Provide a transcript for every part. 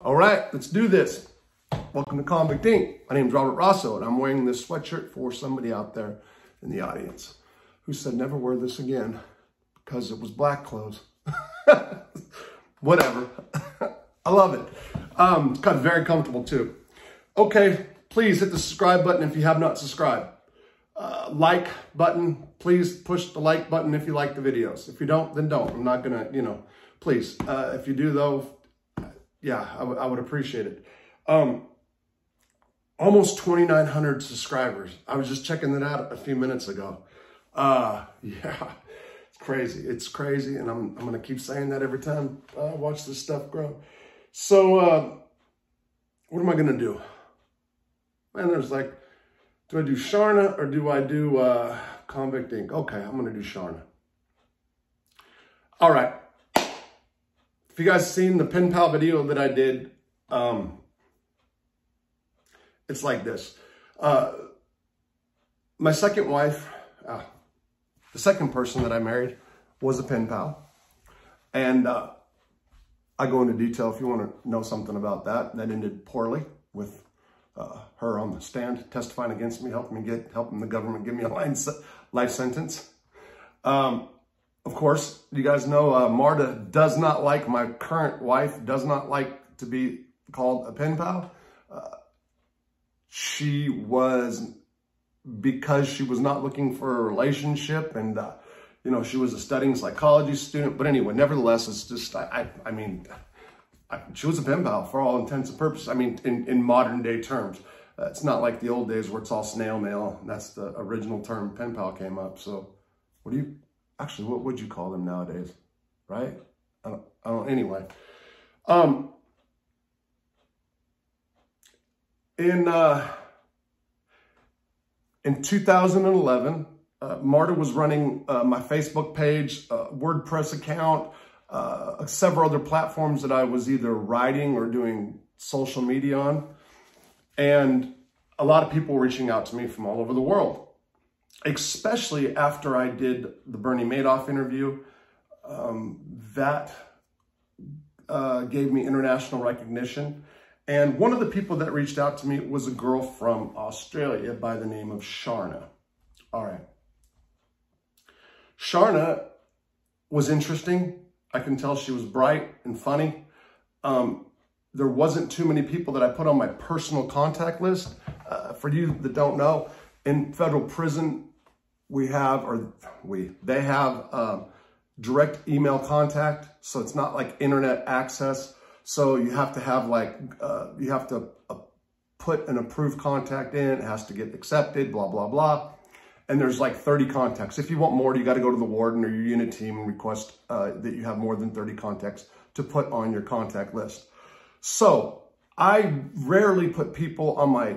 All right, let's do this. Welcome to Convict Inc. My name is Robert Rosso, and I'm wearing this sweatshirt for somebody out there in the audience who said never wear this again because it was black clothes. Whatever. I love it. It's kind of very comfortable too. Okay, please hit the subscribe button if you have not subscribed. Like button, please push the like button if you like the videos. If you don't, then don't. I'm not gonna, please. If you do though, yeah, I would appreciate it. Almost 2,900 subscribers. I was just checking that out a few minutes ago. Yeah, it's crazy. It's crazy, and I'm gonna keep saying that every time I watch this stuff grow. So, what am I gonna do? Man, there's like, do I do Sharna or do I do Convict Inc? Okay, I'm gonna do Sharna. All right. If you guys seen the pen pal video that I did, it's like this. My second wife, the second person that I married was a pen pal. And I go into detail if you want to know something about that. That ended poorly with her on the stand testifying against me, helping the government give me a life sentence. Of course, you guys know Marta does not like, my current wife does not like to be called a pen pal. She was, because she was not looking for a relationship, and she was a studying psychology student. But anyway, nevertheless, it's just, she was a pen pal for all intents and purposes. I mean, in modern day terms, it's not like the old days where it's all snail mail. That's the original term pen pal came up. So what would you call them nowadays? Right? I don't, anyway. In 2011, Marta was running my Facebook page, WordPress account, several other platforms that I was either writing or doing social media on. And a lot of people reaching out to me from all over the world, especially after I did the Bernie Madoff interview. That gave me international recognition. And one of the people that reached out to me was a girl from Australia by the name of Sharna. All right. Sharna was interesting. I can tell she was bright and funny. There wasn't too many people that I put on my personal contact list. For you that don't know, in federal prison, they have direct email contact. So it's not like internet access. So you have to have put an approved contact in. It has to get accepted, blah, blah, blah. And there's like 30 contacts. If you want more, you got to go to the warden or your unit team and request that you have more than 30 contacts to put on your contact list. So I rarely put people on my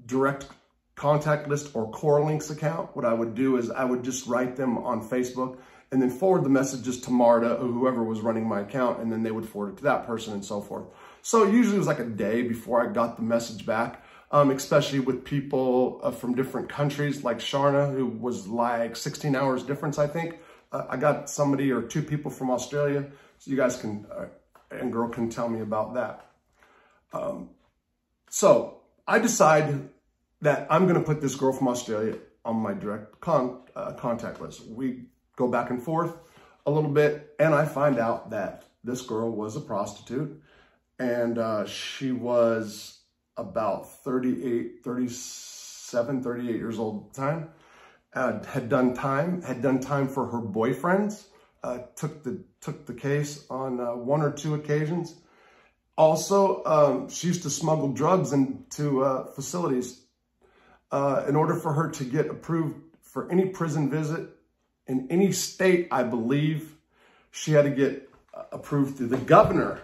direct contact list or Core Links account. What I would do is I would just write them on Facebook and then forward the messages to Marta or whoever was running my account, and then they would forward it to that person and so forth. So usually it was like a day before I got the message back, especially with people from different countries like Sharna, who was like 16 hours difference, I think. I got somebody or two people from Australia, so you guys can, and girl can tell me about that. So I decided that I'm going to put this girl from Australia on my direct contact list. We go back and forth a little bit, and I find out that this girl was a prostitute, and she was about 38 years old at the time, had done time for her boyfriends, took the case on 1 or 2 occasions. Also, she used to smuggle drugs into facilities. In order for her to get approved for any prison visit in any state, I believe, she had to get approved through the governor.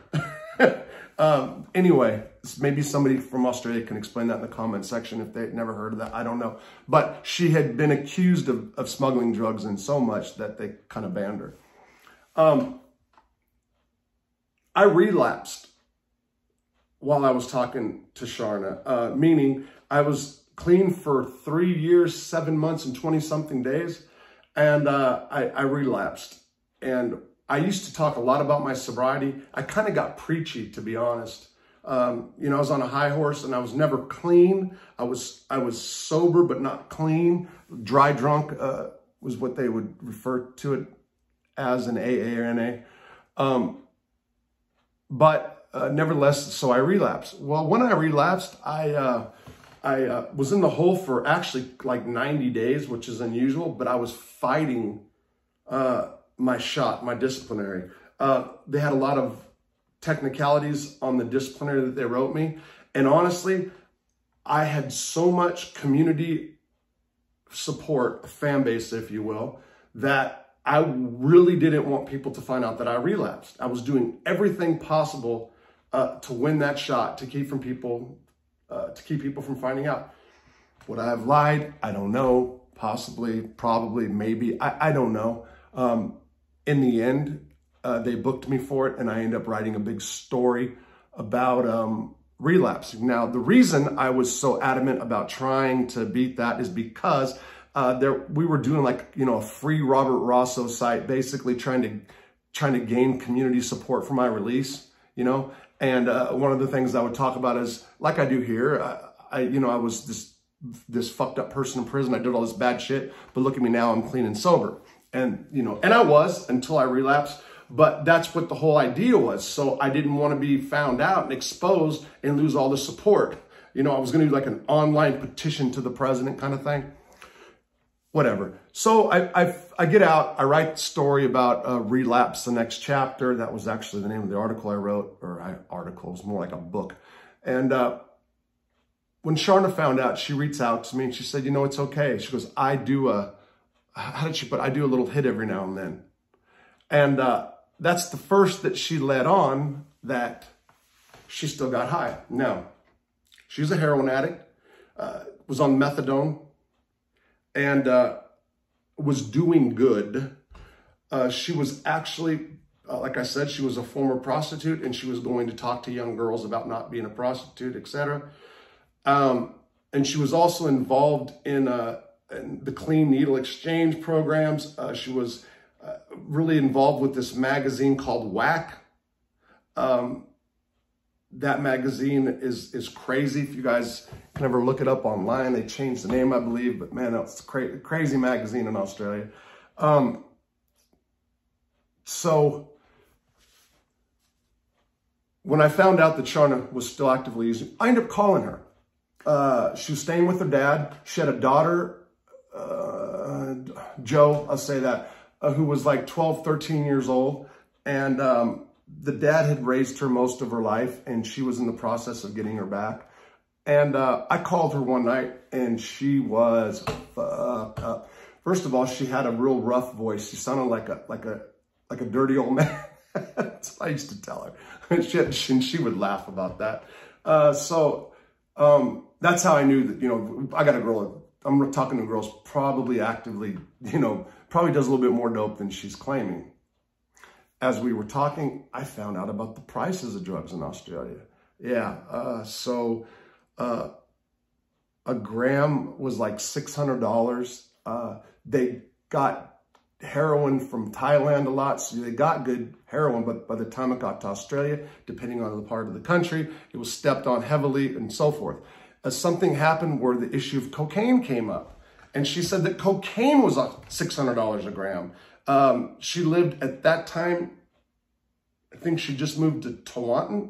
Anyway, maybe somebody from Australia can explain that in the comment section if they've never heard of that. I don't know. But she had been accused of smuggling drugs in so much that they kind of banned her. I relapsed while I was talking to Sharna, meaning I was clean for 3 years, 7 months, and 20-something days. And I relapsed. And I used to talk a lot about my sobriety. I kind of got preachy, to be honest. You know, I was on a high horse and I was never clean. I was sober, but not clean. Dry drunk was what they would refer to it as in AA or NA. Nevertheless, so I relapsed. Well, when I relapsed, I was in the hole for actually like 90 days, which is unusual, but I was fighting my disciplinary. They had a lot of technicalities on the disciplinary that they wrote me. And honestly, I had so much community support, fan base, if you will, that I really didn't want people to find out that I relapsed. I was doing everything possible to win that shot, to keep people from finding out. Would I have lied? I don't know. Possibly, probably, maybe. I don't know. In the end, they booked me for it, and I ended up writing a big story about relapsing. Now, the reason I was so adamant about trying to beat that is because we were doing like, you know, a free Robert Rosso site, basically trying to gain community support for my release, you know. And one of the things I would talk about is, like I do here, I was this fucked up person in prison. I did all this bad shit, but look at me now, I'm clean and sober. And, you know, and I was until I relapsed, but that's what the whole idea was. So I didn't want to be found out and exposed and lose all the support. You know, I was going to do like an online petition to the president kind of thing. Whatever. So I get out, I write the story about relapse, the next chapter. That was actually the name of the article I wrote, article, it was more like a book. And when Sharna found out, she reached out to me and she said, you know, it's okay. She goes, I do a little hit every now and then. And that's the first that she led on that she still got high. Now, she's a heroin addict, was on methadone, and was doing good. She was actually, like I said, she was a former prostitute, and she was going to talk to young girls about not being a prostitute, etc. And she was also involved in the clean needle exchange programs. She was really involved with this magazine called Whack. That magazine is crazy. If you guys can ever look it up online, they changed the name, I believe, but man, that's a crazy magazine in Australia. So when I found out that Sharna was still actively using, I ended up calling her. She was staying with her dad. She had a daughter, Joe, I'll say that, who was like 12, 13 years old. And the dad had raised her most of her life, and she was in the process of getting her back. And I called her one night, and she was fucked up. First of all, she had a real rough voice. She sounded like a dirty old man. That's what I used to tell her. She would laugh about that. That's how I knew that, you know, I got a girl. I'm talking to girls probably actively, you know, probably does a little bit more dope than she's claiming. As we were talking, I found out about the prices of drugs in Australia. Yeah, a gram was like $600. They got heroin from Thailand a lot, so they got good heroin, but by the time it got to Australia, depending on the part of the country, it was stepped on heavily and so forth. Something happened where the issue of cocaine came up, and she said that cocaine was $600 a gram. She lived at that time, I think she just moved to Tewantin.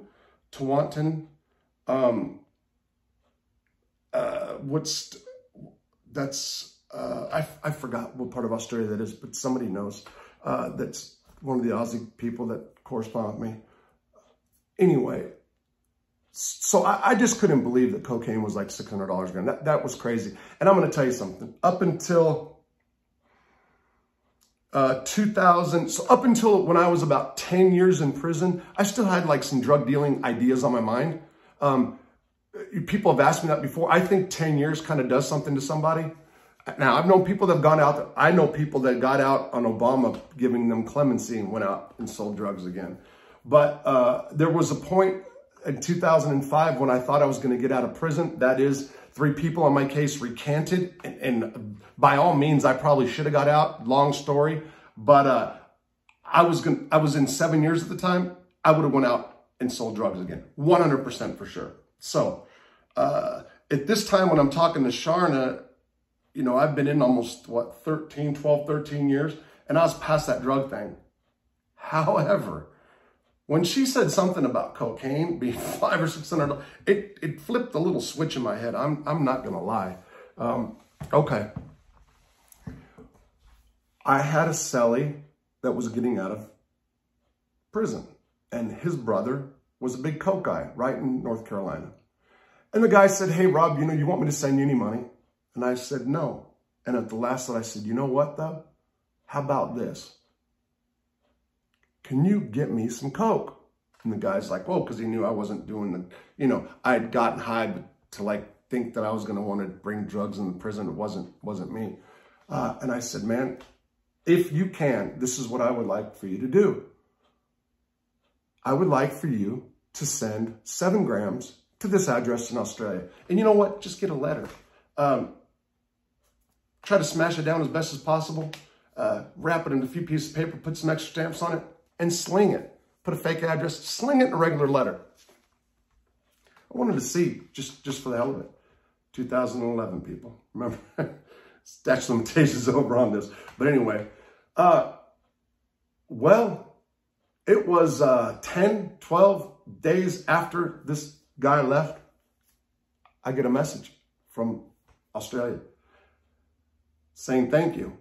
I forgot what part of Australia that is, but somebody knows. That's one of the Aussie people that correspond with me. Anyway, so I just couldn't believe that cocaine was like $600 a gram. That was crazy. And I'm going to tell you something. Up until 2000, so up until when I was about 10 years in prison, I still had like some drug dealing ideas on my mind. People have asked me that before. I think 10 years kind of does something to somebody. Now, I've known people that have gone out. I know people that got out on Obama giving them clemency and went out and sold drugs again. But there was a point in 2005 when I thought I was going to get out of prison. That is, 3 people on my case recanted. And by all means, I probably should have got out. Long story. But I was in 7 years at the time, I would have went out and sold drugs again. 100% for sure. So at this time when I'm talking to Sharna, you know, I've been in almost, what, 12, 13 years, and I was past that drug thing. However, when she said something about cocaine being $500 or $600, it flipped a little switch in my head. I'm not gonna lie. Okay. I had a cellie that was getting out of prison, and his brother was a big coke guy right in North Carolina. And the guy said, hey, Rob, you know, you want me to send you any money? And I said, no. And at the last that I said, you know what though? How about this? Can you get me some coke? And the guy's like, well, because he knew I wasn't doing the, you know, I had gotten high to like think that I was going to want to bring drugs in the prison. It wasn't me. And I said, man, if you can, this is what I would like for you to do. I would like for you to send 7 grams to this address in Australia. And you know what? Just get a letter. Try to smash it down as best as possible. Wrap it in a few pieces of paper, put some extra stamps on it, and sling it. Put a fake address, sling it in a regular letter. I wanted to see, just for the hell of it. 2011, people. Remember, statute of limitations over on this. But anyway, well, it was 10, 12 days after this guy left, I get a message from Australia saying thank you.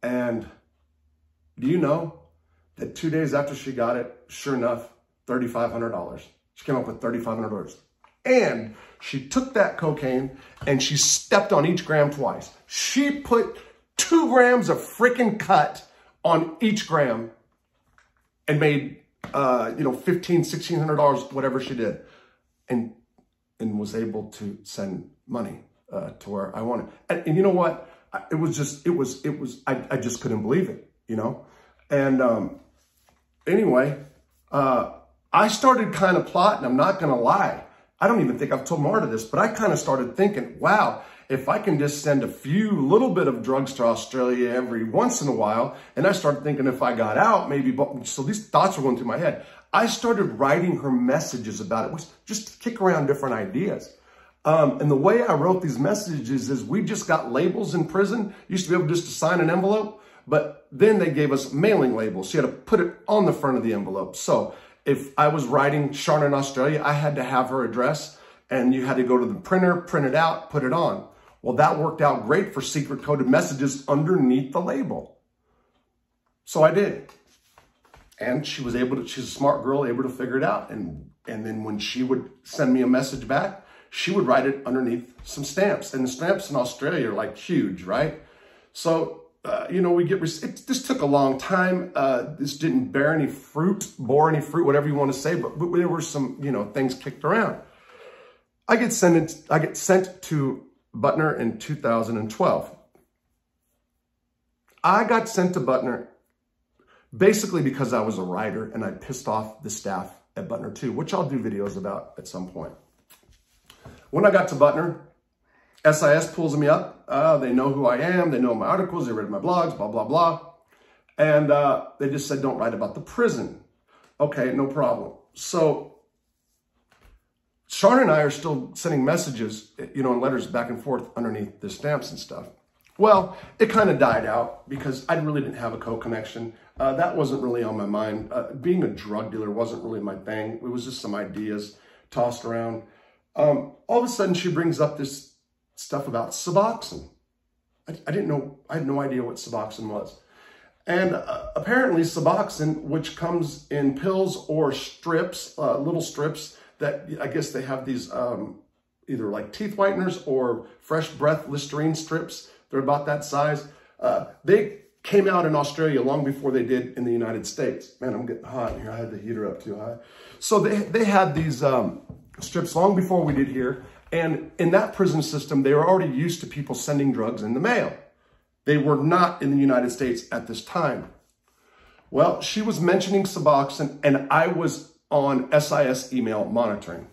And do you know that 2 days after she got it, sure enough, $3,500. She came up with $3,500. And she took that cocaine and she stepped on each gram twice. She put 2 grams of freaking cut on each gram and made, $1,500, $1,600, whatever she did. And was able to send money to where I wanted. And you know what? I just couldn't believe it, you know? And anyway, I started kind of plotting. I'm not going to lie. I don't even think I've told Marta this, but I kind of started thinking, wow, if I can just send a little bit of drugs to Australia every once in a while, and I started thinking if I got out, maybe, so these thoughts were going through my head. I started writing her messages about it, was just to kick around different ideas. And the way I wrote these messages is we just got labels in prison. Used to be able just to sign an envelope, but then they gave us mailing labels. So you had to put it on the front of the envelope. So if I was writing Sharna in Australia, I had to have her address, and you had to go to the printer, print it out, put it on. Well, that worked out great for secret coded messages underneath the label. So I did. And she was able to, she's a smart girl, able to figure it out. And then when she would send me a message back, she would write it underneath some stamps. And the stamps in Australia are like huge, right? So, we get, this took a long time. This didn't bore any fruit, whatever you want to say, but there were some, things kicked around. I get sent to Butner in 2012. I got sent to Butner basically because I was a writer and I pissed off the staff at Butner too, which I'll do videos about at some point. When I got to Butner, SIS pulls me up. They know who I am. They know my articles. They read my blogs, blah, blah, blah. And they just said, don't write about the prison. Okay, no problem. So Sharna and I are still sending messages, and letters back and forth underneath the stamps and stuff. Well, it kind of died out because I really didn't have a co-connection. That wasn't really on my mind. Being a drug dealer wasn't really my thing. It was just some ideas tossed around. All of a sudden, she brings up this stuff about Suboxone. I didn't know, I had no idea what Suboxone was. And apparently Suboxone, which comes in pills or strips, little strips that I guess they have these either like teeth whiteners or fresh breath Listerine strips. They're about that size. They came out in Australia long before they did in the United States. Man, I'm getting hot in here. I had the heater up too high. So they had these strips long before we did here. And in that prison system, they were already used to people sending drugs in the mail. They were not in the United States at this time. Well, she was mentioning Suboxone, and I was on SIS email monitoring.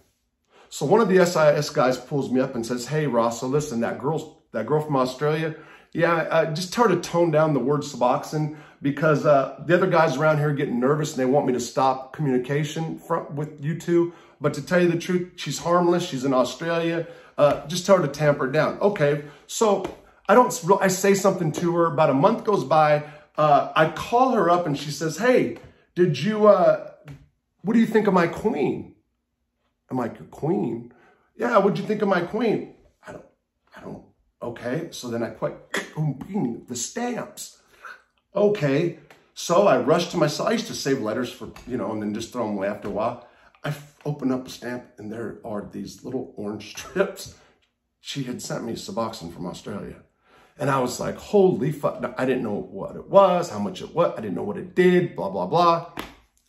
So one of the SIS guys pulls me up and says, hey, Ross, so listen, that girl from Australia, Yeah, I just try to tone down the word Suboxone because the other guys around here are getting nervous and they want me to stop communication with you two. But to tell you the truth, she's harmless. She's in Australia. Just tell her to tamper it down. Okay, so I say something to her. About a month goes by. I call her up and she says, hey, what do you think of my queen? I'm like, your queen? Yeah, what'd you think of my queen? I don't. Okay, so then I quit the stamps. Okay, so I rushed to my cell. I used to save letters for, and then just throw them away after a while. I open up a stamp and there are these little orange strips. She had sent me Suboxone from Australia. And I was like, holy fuck. Now, I didn't know what it was, how much it was. I didn't know what it did, blah, blah, blah.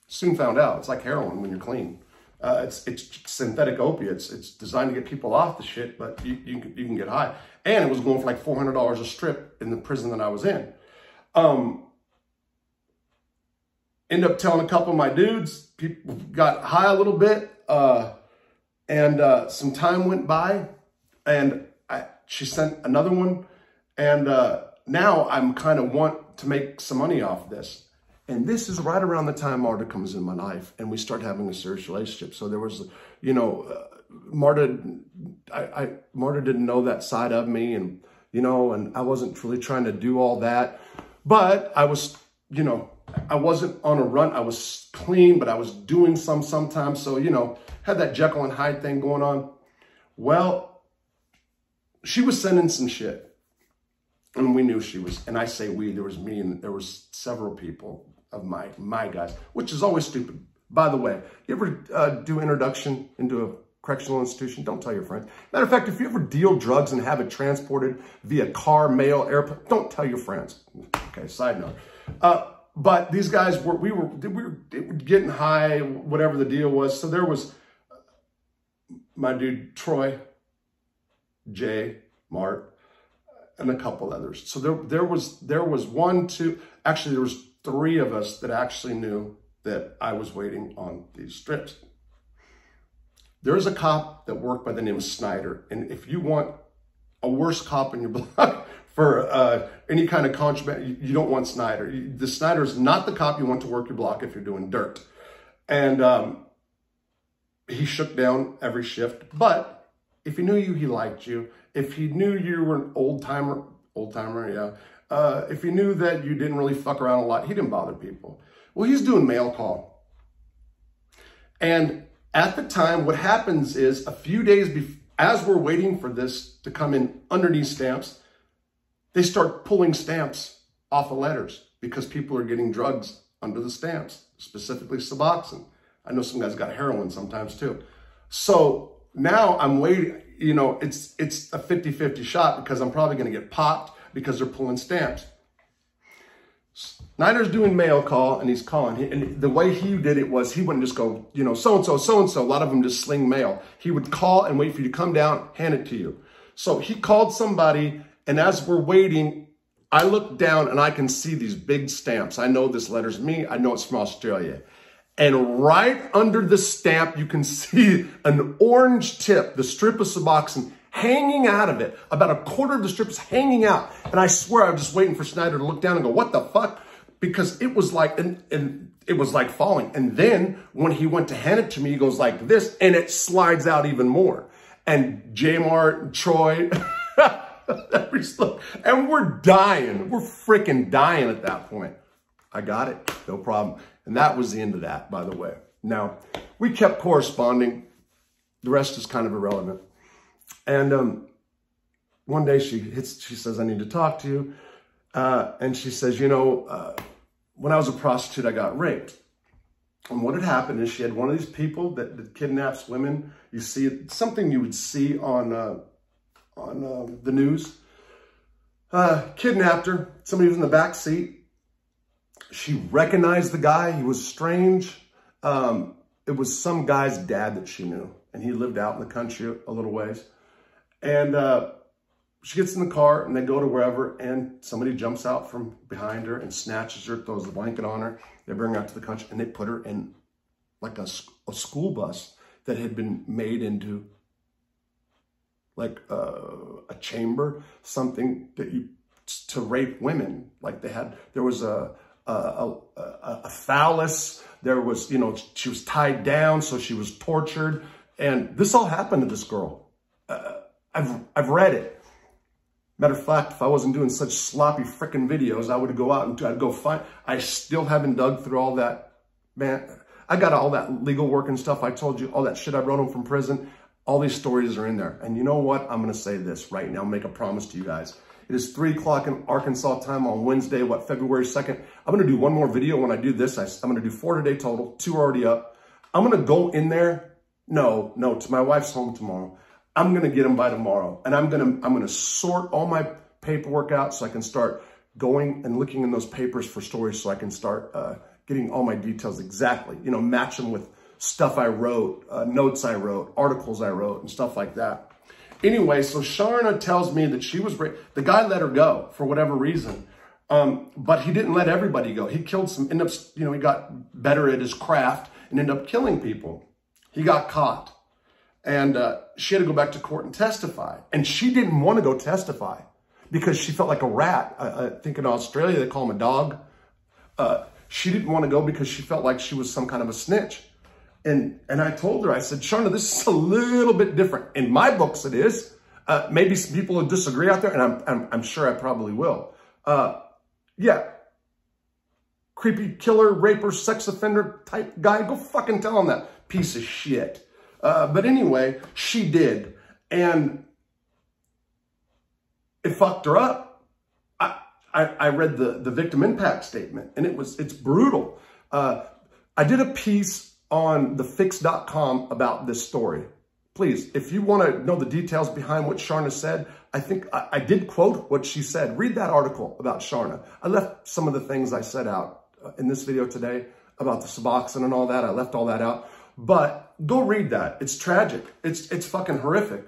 Soon found out. It's like heroin when you're clean. It's synthetic opiates. It's designed to get people off the shit, but you can get high. And it was going for like $400 a strip in the prison that I was in. End up telling a couple of my dudes, people got high a little bit, and some time went by, and she sent another one, and now I'm kind of want to make some money off this. And this is right around the time Marta comes in my life and we start having a serious relationship. So there was, Marta didn't know that side of me, and, and I wasn't really trying to do all that. But I was, I wasn't on a run. I was clean, but I was doing sometimes. So, had that Jekyll and Hyde thing going on. Well, she was sending some shit. And we knew she was, and I say we, there was me and there was several people of my guys, which is always stupid. By the way, you ever do introduction into a correctional institution? Don't tell your friends. Matter of fact, if you ever deal drugs and have it transported via car, mail, airplane, don't tell your friends. Okay, side note. But these guys we were getting high, whatever the deal was. So there was my dude Troy, Jay, Mart, and a couple others. So there was one, two, actually there was 3 of us that actually knew that I was waiting on these strips. There's a cop that worked by the name of Snyder. And if you want a worse cop in your block for any kind of contraband, you don't want Snyder. The Snyder is not the cop you want to work your block if you're doing dirt. And he shook down every shift. But if he knew you, he liked you. If he knew you were an old timer, yeah. If he knew that you didn't really fuck around a lot, he didn't bother people. Well, he's doing mail call. And at the time, what happens is a few days as we're waiting for this to come in underneath stamps, they start pulling stamps off of letters because people are getting drugs under the stamps, specifically Suboxone. I know some guys got heroin sometimes too. So now I'm waiting, it's a 50-50 shot because I'm probably going to get popped because they're pulling stamps. Snyder's doing mail call and he's calling. And the way he did it was he wouldn't just go, so-and-so, so-and-so. A lot of them just sling mail. He would call and wait for you to come down, hand it to you. So he called somebody, and as we're waiting, I look down and I can see these big stamps. I know this letter's me. I know it's from Australia. And right under the stamp, you can see an orange tip, the strip of Suboxone, hanging out of it. About a quarter of the strip is hanging out. And I swear I was just waiting for Snyder to look down and go, what the fuck? Because it was like, and it was like falling. And then when he went to hand it to me, he goes like this, and it slides out even more. And J-Mart, Troy, and we're dying. We're freaking dying at that point. I got it, no problem. And that was the end of that, by the way. Now, we kept corresponding. The rest is kind of irrelevant. And one day she says, I need to talk to you. And she says, when I was a prostitute, I got raped. And what had happened is she had one of these people that kidnaps women. You see it, something you would see on the news. Kidnapped her. Somebody was in the back seat. She recognized the guy. He was strange. It was some guy's dad that she knew. And he lived out in the country a little ways. And she gets in the car and they go to wherever, and somebody jumps out from behind her and snatches her, throws the blanket on her. They bring her out to the country and they put her in like a school bus that had been made into like a chamber, something that you to rape women. Like there was a phallus. There was, you know, she was tied down, so she was tortured. And this all happened to this girl. I've read it. Matter of fact, if I wasn't doing such sloppy frickin' videos, I would go out and I'd go find. I still haven't dug through all that, man. I got all that legal work and stuff. I told you all that shit I wrote home from prison. All these stories are in there. And you know what? I'm going to say this right now. Make a promise to you guys. It is 3 o'clock in Arkansas time on Wednesday, February 2nd. I'm going to do one more video when I do this. I'm going to do 4 today total. 2 are already up. I'm going to go in there. No, to my wife's home tomorrow. I'm going to get them by tomorrow. And I'm going to sort all my paperwork out so I can start going and looking in those papers for stories so I can start getting all my details exactly, you know, match them with stuff I wrote, notes I wrote, articles I wrote, and stuff like that. Anyway, so Sharna tells me that she was raped. The guy let her go for whatever reason, but he didn't let everybody go. He killed some, he got better at his craft and ended up killing people. He got caught. And she had to go back to court and testify. And she didn't want to go testify because she felt like a rat. I think in Australia, they call him a dog. She didn't want to go because she felt like she was some kind of a snitch. And I told her, I said, Sharna, this is a little bit different. In my books, it is. Maybe some people will disagree out there, and I'm sure I probably will. Yeah. Creepy killer, raper, sex offender type guy. Go fucking tell him that piece of shit. But anyway, she did. And it fucked her up. I read the victim impact statement, and it's brutal. I did a piece on thefix.com about this story. Please, if you want to know the details behind what Sharna said, I think I did quote what she said. Read that article about Sharna. I left some of the things I said out in this video today about the Suboxone and all that. I left all that out. But go read that. It's tragic. It's fucking horrific.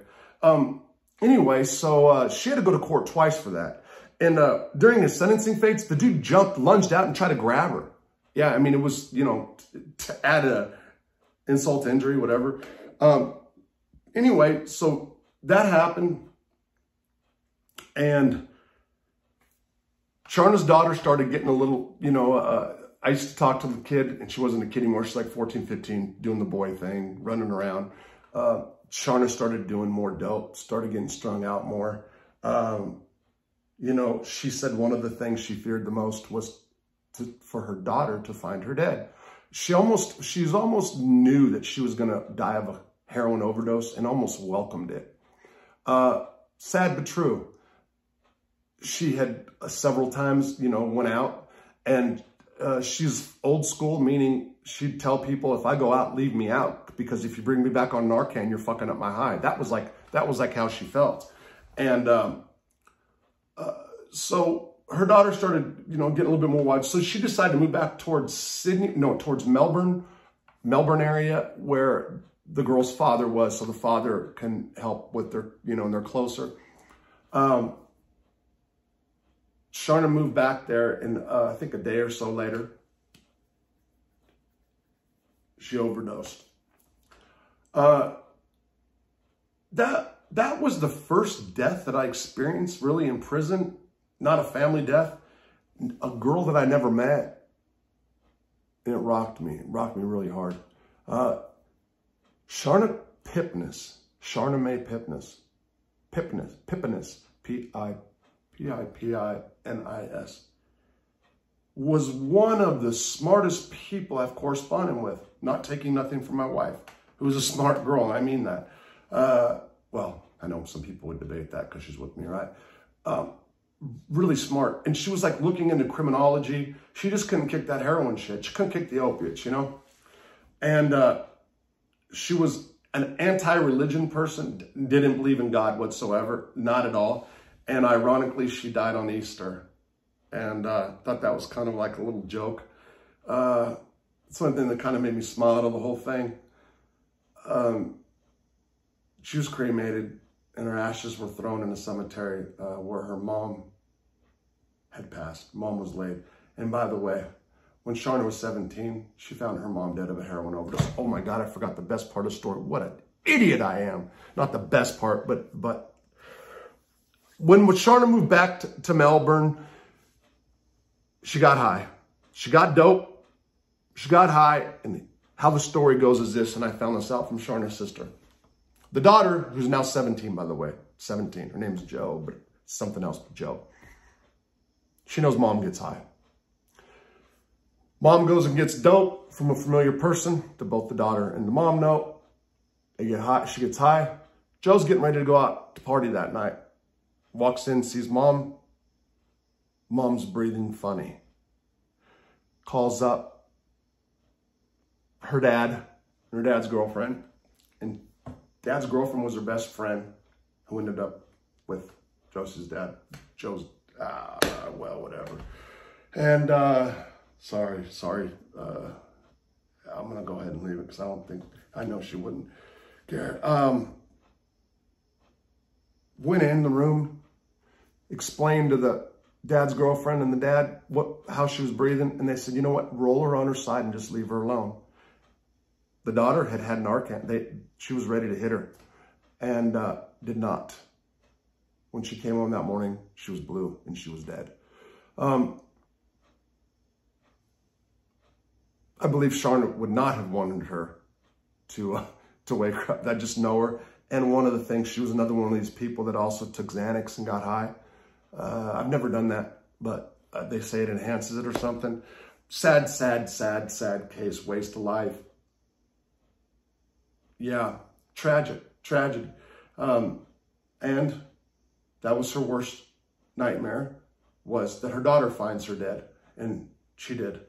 Anyway, so she had to go to court twice for that. And during his sentencing phase, the dude lunged out and tried to grab her. Yeah, I mean, it was, you know, to add a insult to injury, whatever. Anyway, so that happened. And Sharna's daughter started getting a little, you know, I used to talk to the kid, and she wasn't a kid anymore. She's like 14, 15, doing the boy thing, running around. Sharna started doing more dope, started getting strung out more. You know, she said one of the things she feared the most was for her daughter to find her dead. She's almost knew that she was going to die of a heroin overdose and almost welcomed it. Sad but true. She had several times, you know, went out, and she's old school, meaning she'd tell people, if I go out, leave me out, because if you bring me back on Narcan, you're fucking up my high. That was like how she felt. And so her daughter started, you know, getting a little bit more wide. So she decided to move back towards towards Melbourne area, where the girl's father was, so the father can help with their, you know, and they're closer. Sharna moved back there, and I think a day or so later, she overdosed. That was the first death that I experienced really in prison. Not a family death, a girl that I never met. And it rocked me really hard. Sharna Pipinis, Sharna Mae Pipinis, Pipinis, P-I-P-I-N-I-S, was one of the smartest people I've corresponded with, not taking nothing from my wife, who was a smart girl, and I mean that. Well, I know some people would debate that because she's with me, right? Really smart. And she was like looking into criminology. She just couldn't kick that heroin shit. She couldn't kick the opiates, you know? And she was an anti-religion person, didn't believe in God whatsoever, not at all. And ironically, she died on Easter. And I thought that was kind of like a little joke. It's one thing that kind of made me smile out of the whole thing. She was cremated, and her ashes were thrown in a cemetery where her mom had passed. Mom was laid. And by the way, when Sharna was 17, she found her mom dead of a heroin overdose. Oh my God, I forgot the best part of the story. What an idiot I am. Not the best part, but when Sharna moved back to Melbourne, she got high. She got dope. She got high. And how the story goes is this, and I found this out from Sharna's sister. The daughter, who's now 17, by the way, 17. Her name's Jo, but it's something else, Jo. She knows mom gets high. Mom goes and gets dope from a familiar person to both the daughter and the mom know. They get high. She gets high. Jo's getting ready to go out to party that night. Walks in, sees mom. Mom's breathing funny. Calls up her dad and her dad's girlfriend. And dad's girlfriend was her best friend who ended up with Josie's dad. Jo's, well, whatever. And, sorry. I'm going to go ahead and leave it because I know she wouldn't care. Went in the room, explained to the dad's girlfriend and the dad how she was breathing. And they said, you know what, roll her on her side and just leave her alone. The daughter had Narcan. She was ready to hit her and did not. When she came home that morning, she was blue and she was dead. I believe Sharna would not have wanted her to wake her up. I just know her. And one of the things, she was another one of these people that also took Xanax and got high. I've never done that, but they say it enhances it or something. Sad case, waste of life. Yeah, tragedy. And that was her worst nightmare, was that her daughter finds her dead. And she did.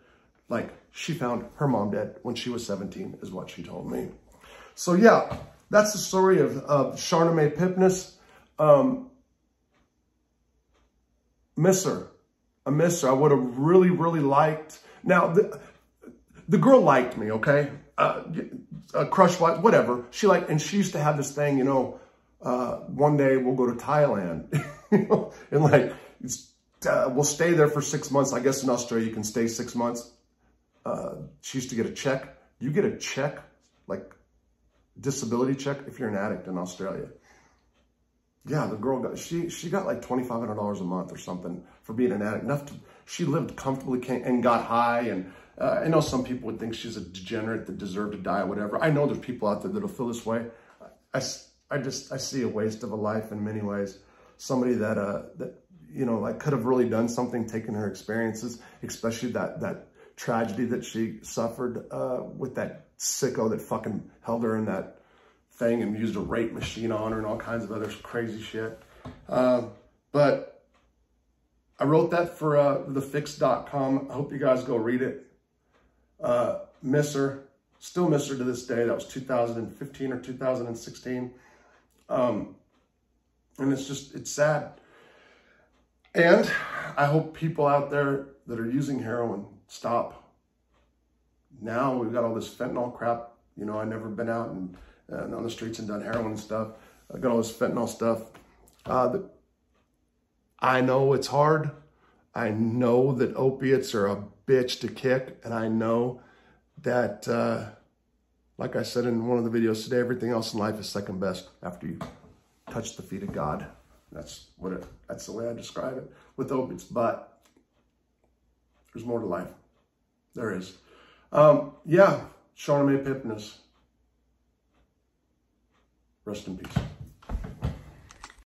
Like, she found her mom dead when she was 17, is what she told me. So yeah, that's the story of Sharna Mae Pipinis. Miss her. I miss her. I would have really liked. Now, the girl liked me, okay? Crush-wise, whatever. And she used to have this thing, you know, one day we'll go to Thailand. You know, and like, we'll stay there for 6 months. I guess in Australia you can stay 6 months. She used to get a check. You get a check, like disability check, if you're an addict in Australia. Yeah, the girl got, she got like $2,500 a month or something for being an addict. She lived comfortably and got high. And I know some people would think she's a degenerate that deserved to die or whatever. I know there's people out there that'll feel this way. I see a waste of a life in many ways. Somebody that you know, like could have really done something, taken her experiences, especially that tragedy that she suffered with that sicko that fucking held her in that thing and used a rape machine on her and all kinds of other crazy shit. But I wrote that for thefix.com. I hope you guys go read it. Miss her. Still miss her to this day. That was 2015 or 2016. And it's sad. And I hope people out there that are using heroin stop. Now we've got all this fentanyl crap. You know, I've never been out and on the streets and done heroin and stuff. I got all this fentanyl stuff. I know it's hard. I know that opiates are a bitch to kick. And I know that, like I said in one of the videos today, everything else in life is second best after you touch the feet of God. That's the way I describe it with opiates. But there's more to life. There is. Yeah, Sharna Mae Pipinis. Rest in peace.